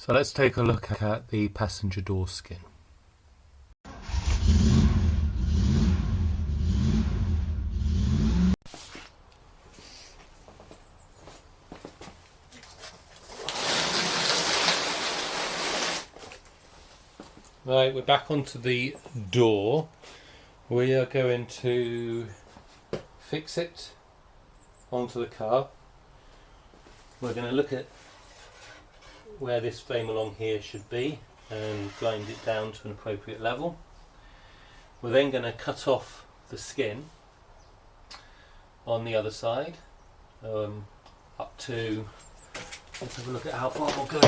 So let's take a look at the passenger door skin. Right, we're back onto the door. We are going to fix it onto the car. We're going to look at where this frame along here should be and grind it down to an appropriate level. We're then going to cut off the skin on the other side up to, let's have a look at how far we'll go.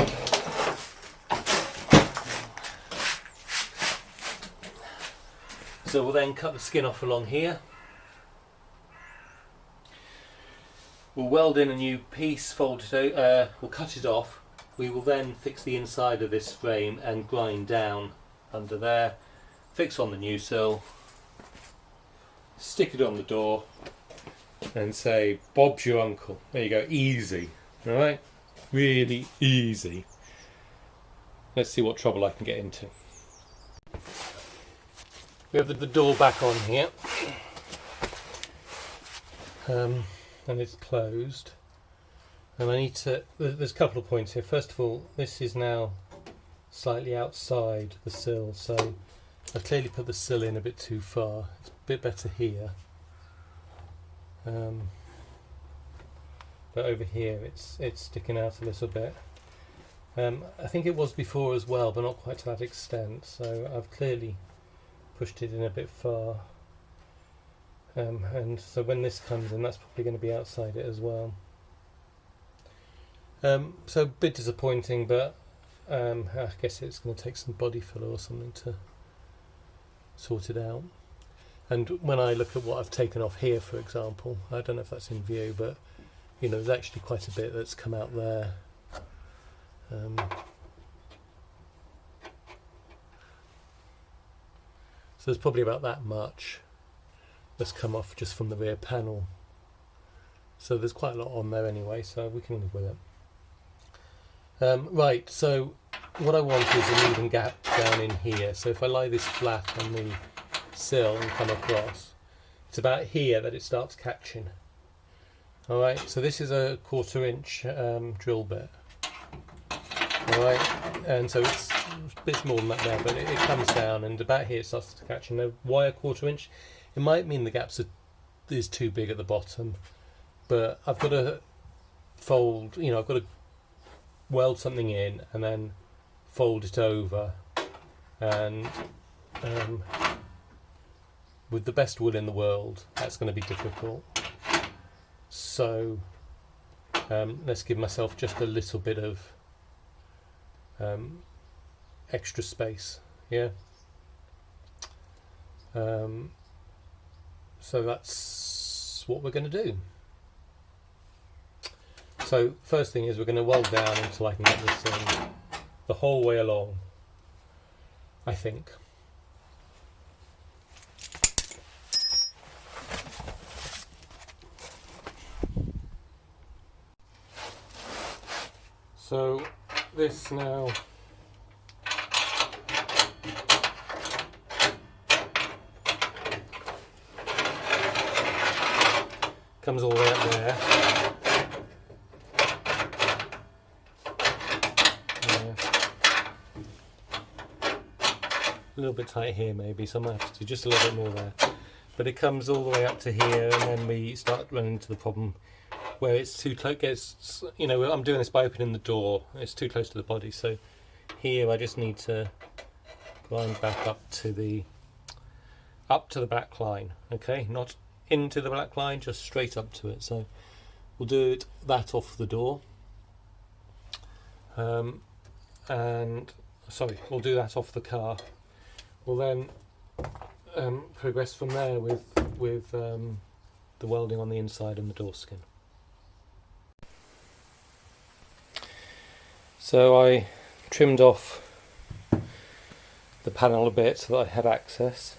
So we'll then cut the skin off along here. We'll weld in a new piece, fold it out, we'll cut it off. We will then fix the inside of this frame and grind down under there, fix on the new sill, stick it on the door and say, Bob's your uncle. There you go, easy, alright? Really easy. Let's see what trouble I can get into. We have the door back on here, and it's closed. And I need to, there's a couple of points here. First of all, this is now slightly outside the sill, so I've clearly put the sill in a bit too far. It's a bit better here. But over here it's sticking out a little bit. I think it was before as well, but not quite to that extent, so I've clearly pushed it in a bit far. And so when this comes in, that's probably going to be outside it as well. So a bit disappointing, but I guess it's going to take some body filler or something to sort it out. And when I look at what I've taken off here, for example, I don't know if that's in view, but you know, there's actually quite a bit that's come out there. So there's probably about that much that's come off just from the rear panel. So there's quite a lot on there anyway, so we can live with it. Right, so what I want is an even gap down in here. So if I lie this flat on the sill and come across, it's about here that it starts catching. Alright, so this is a 1/4 inch drill bit. Alright, and so it's a bit more than that there, but it comes down and about here it starts to catch. And why a 1/4 inch? It might mean the gaps is too big at the bottom, but I've got to fold, you know, I've got to weld something in and then fold it over, and with the best will in the world that's going to be difficult. So let's give myself just a little bit of extra space, yeah. So that's what we're going to do. So first thing is we're going to weld down until I can get this in the whole way along, I think. So this now comes all the way up there. A little bit tight here maybe, so I might have to do just a little bit more there. But it comes all the way up to here, and then we start running into the problem where it's too close. You know, I'm doing this by opening the door. It's too close to the body, so here I just need to grind back up to the back line. Okay, not into the black line, just straight up to it. So we'll do that off the door, and sorry, we'll do that off the car. We'll then progress from there with the welding on the inside and the door skin. So I trimmed off the panel a bit so that I had access.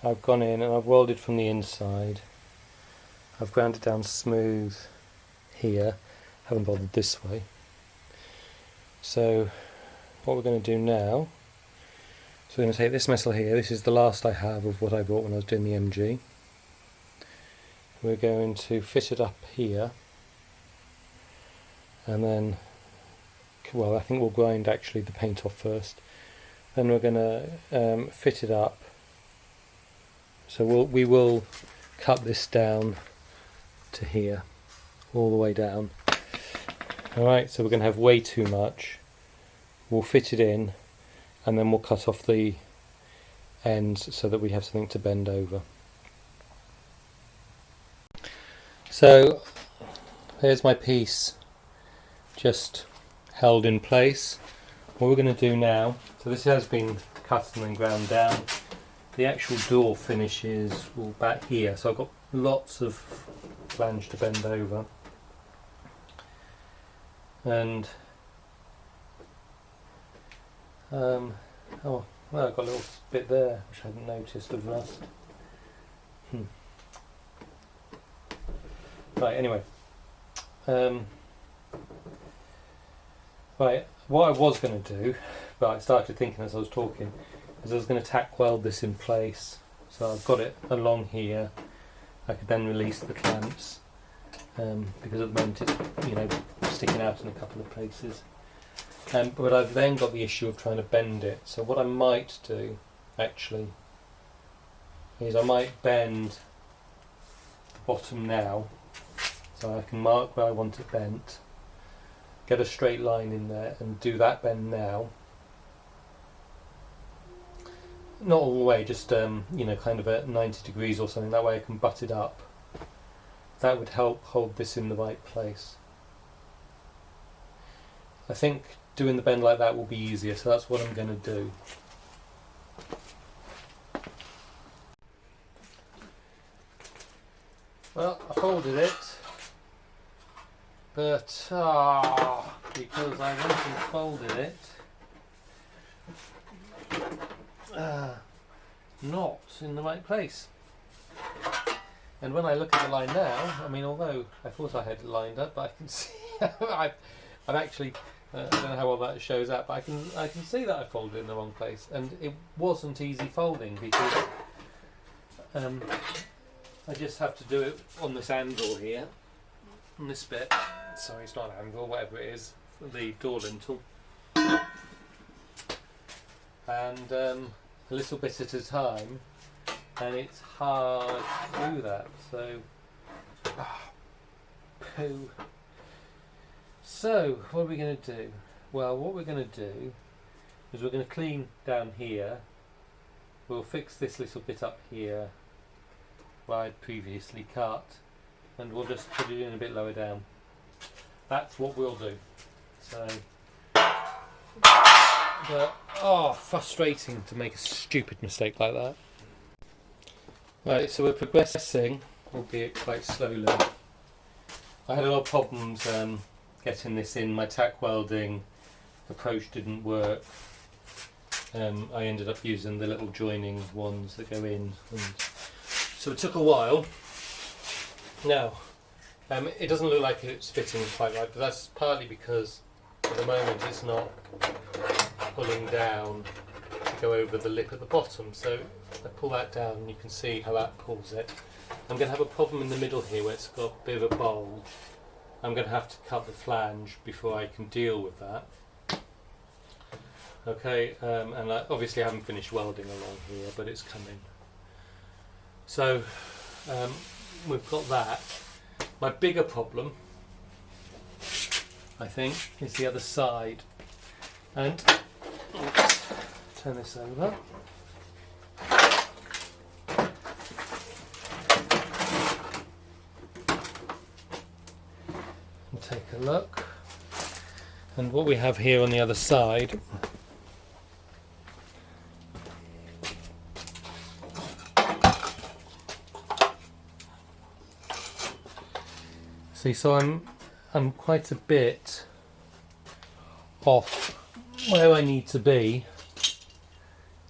I've gone in and I've welded from the inside. I've ground it down smooth here, haven't bothered this way. So what we're going to do now, so we're going to take this metal here, this is the last I have of what I bought when I was doing the MG. We're going to fit it up here, and then, well, I think we'll grind actually the paint off first. Then we're going to fit it up. So we will cut this down to here, all the way down. Alright, so we're going to have way too much. We'll fit it in, and then we'll cut off the ends so that we have something to bend over. So here's my piece just held in place. What we're going to do now, so this has been cut and then ground down. The actual door finishes all back here, so I've got lots of flange to bend over. And oh, well, I've got a little bit there which I hadn't noticed of rust. Right, anyway. Right, what I was going to do, but I started thinking as I was talking, is I was going to tack weld this in place. So I've got it along here. I could then release the clamps, because at the moment it's, you know, sticking out in a couple of places. But I've then got the issue of trying to bend it. So what I might do, actually, is I might bend the bottom now, so I can mark where I want it bent, get a straight line in there and do that bend now. Not all the way, just you know, kind of at 90 degrees or something, that way I can butt it up. That would help hold this in the right place. I think doing the bend like that will be easier, so that's what I'm going to do. Well, I folded it, but because I went and folded it, not in the right place. And when I look at the line now, I mean, although I thought I had it lined up, but I can see I've actually I don't know how well that shows up, but I can see that I folded it in the wrong place, and it wasn't easy folding because I just have to do it on this anvil here, on this bit. Sorry, it's not an anvil, whatever it is, for the door lintel, and a little bit at a time, and it's hard to do that. So, poo. So, what are we going to do? Well, what we're going to do is we're going to clean down here. We'll fix this little bit up here where I'd previously cut, and we'll just put it in a bit lower down. That's what we'll do. So, but, frustrating to make a stupid mistake like that. Right, so we're progressing, albeit quite slowly. I had a lot of problems getting this in. My tack welding approach didn't work. I ended up using the little joining ones that go in, and so it took a while. Now, it doesn't look like it's fitting quite right, but that's partly because at the moment it's not pulling down to go over the lip at the bottom. So I pull that down and you can see how that pulls it. I'm going to have a problem in the middle here where it's got a bit of a bulge. I'm going to have to cut the flange before I can deal with that. Okay, and obviously I haven't finished welding along here, but it's coming. So we've got that. My bigger problem, I think, is the other side. And let's turn this over. And take a look. And what we have here on the other side so I'm quite a bit off where I need to be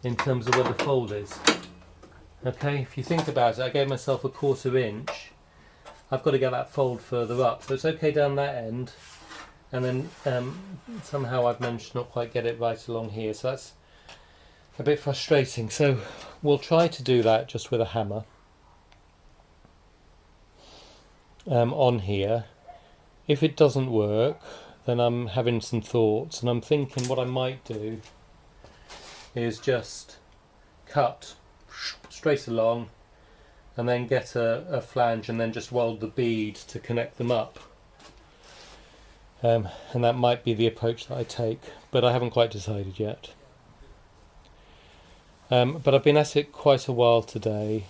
in terms of where the fold is. Okay, if you think about it, I gave myself a 1/4 inch. I've got to get that fold further up, so it's okay down that end, and then somehow I've managed to not quite get it right along here, so that's a bit frustrating. So we'll try to do that just with a hammer on here. If it doesn't work, then I'm having some thoughts, and I'm thinking what I might do is just cut straight along and then get a flange and then just weld the bead to connect them up. And that might be the approach that I take, but I haven't quite decided yet. But I've been at it quite a while today,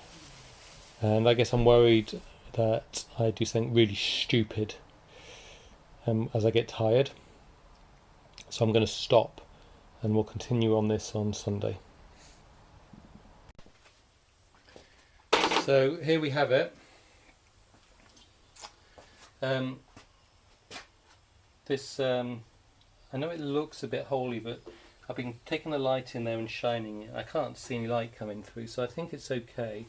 and I guess I'm worried that I do something really stupid as I get tired. So I'm going to stop, and we'll continue on this on Sunday. So here we have it. I know it looks a bit holy, but I've been taking the light in there and shining it. I can't see any light coming through, so I think it's okay.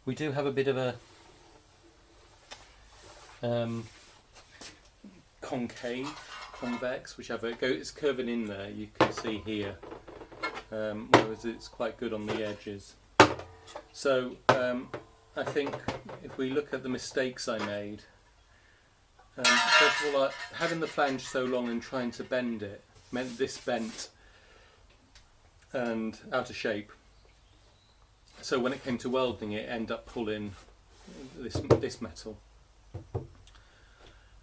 We do have a bit of a convex, whichever it's curving in there, you can see here, whereas it's quite good on the edges. So I think if we look at the mistakes I made, first of all, having the flange so long and trying to bend it meant this bent and out of shape. So when it came to welding, it ended up pulling this metal.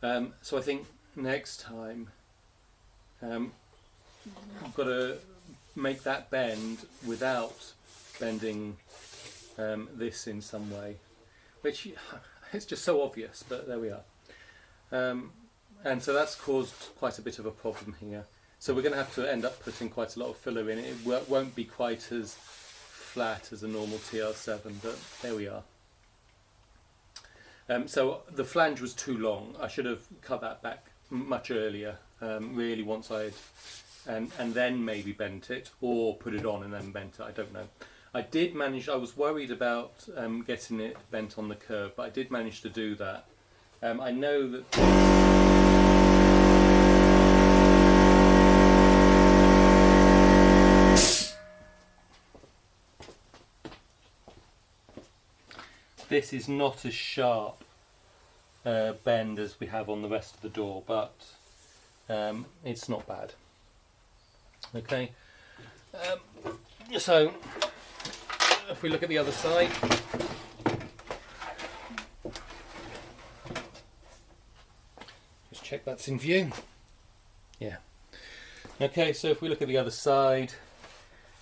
So I think next time I've got to make that bend without bending this in some way, which it's just so obvious, but there we are. And so that's caused quite a bit of a problem here. So we're going to have to end up putting quite a lot of filler in. It won't be quite as flat as a normal TR7, but there we are. So the flange was too long. I should have cut that back much earlier, really, once I'd and then maybe bent it, or put it on and then bent it. I don't know. I did manage. I was worried about getting it bent on the curve, but I did manage to do that. I know that this is not as sharp bend as we have on the rest of the door, but it's not bad. Okay, so if we look at the other side, just check that's in view. Yeah. Okay, so if we look at the other side,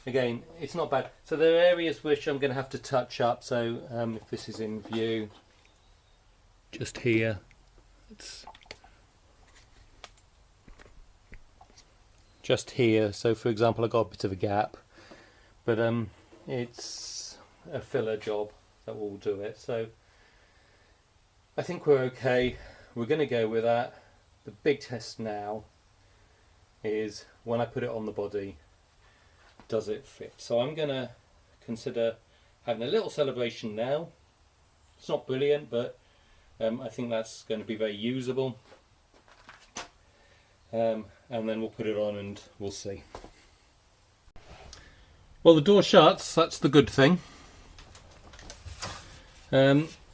again, it's not bad. So there are areas which I'm going to have to touch up. So if this is in view, just here, it's just here. So for example, I got a bit of a gap, but it's a filler job that will do it. So I think we're okay. We're going to go with that. The big test now is when I put it on the body, does it fit? So I'm going to consider having a little celebration now. It's not brilliant, but I think that's going to be very usable. And then we'll put it on and we'll see. Well, the door shuts, that's the good thing.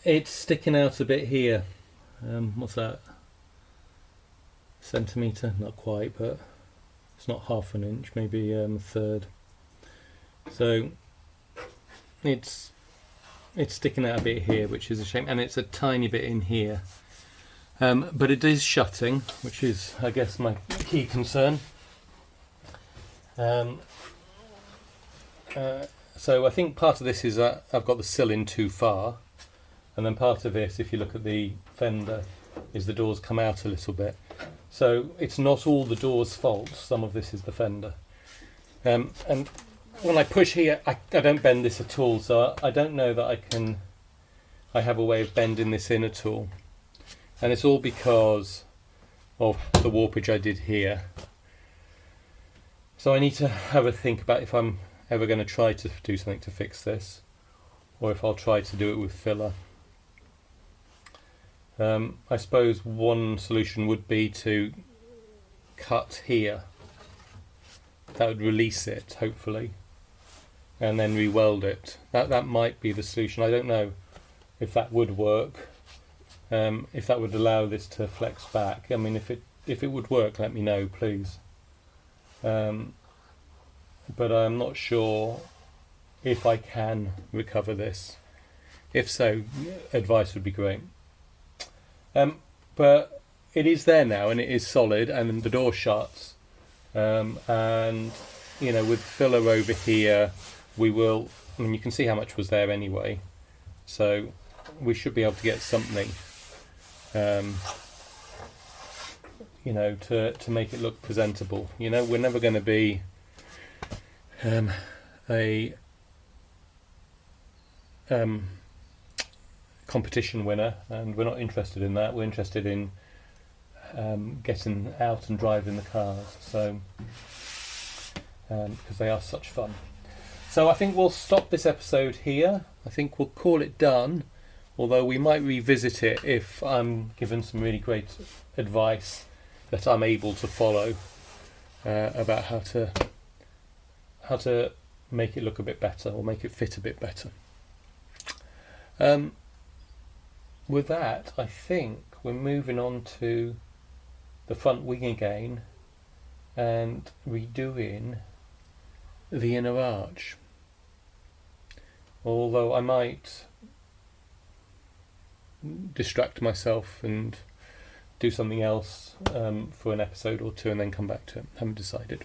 It's sticking out a bit here. What's that? Centimetre? Not quite, but it's not half an inch, maybe a third. So it's sticking out a bit here, which is a shame, and it's a tiny bit in here. But it is shutting, which is, I guess, my key concern. So I think part of this is that I've got the sill in too far, and then part of it, if you look at the fender, is the doors come out a little bit. So it's not all the door's fault, some of this is the fender. And when I push here, I don't bend this at all, so I don't know that I have a way of bending this in at all. And it's all because of the warpage I did here. So I need to have a think about if I'm ever going to try to do something to fix this, or if I'll try to do it with filler. I suppose one solution would be to cut here. That would release it, hopefully, and then re-weld it. That might be the solution. I don't know if that would work, if that would allow this to flex back. I mean, if it would work, let me know, please. But I'm not sure if I can recover this. If so, advice would be great. But it is there now, and it is solid, and the door shuts. And you know, with filler over here, we will. I mean, you can see how much was there anyway, so we should be able to get something. You know, to make it look presentable. You know, we're never going to be a competition winner, and we're not interested in that. We're interested in getting out and driving the cars, so because they are such fun. So I think we'll stop this episode here. I think we'll call it done, although we might revisit it if I'm given some really great advice that I'm able to follow about how to make it look a bit better, or make it fit a bit better. With that, I think we're moving on to the front wing again and redoing the inner arch. Although I might distract myself and do something else for an episode or two and then come back to it. Haven't decided.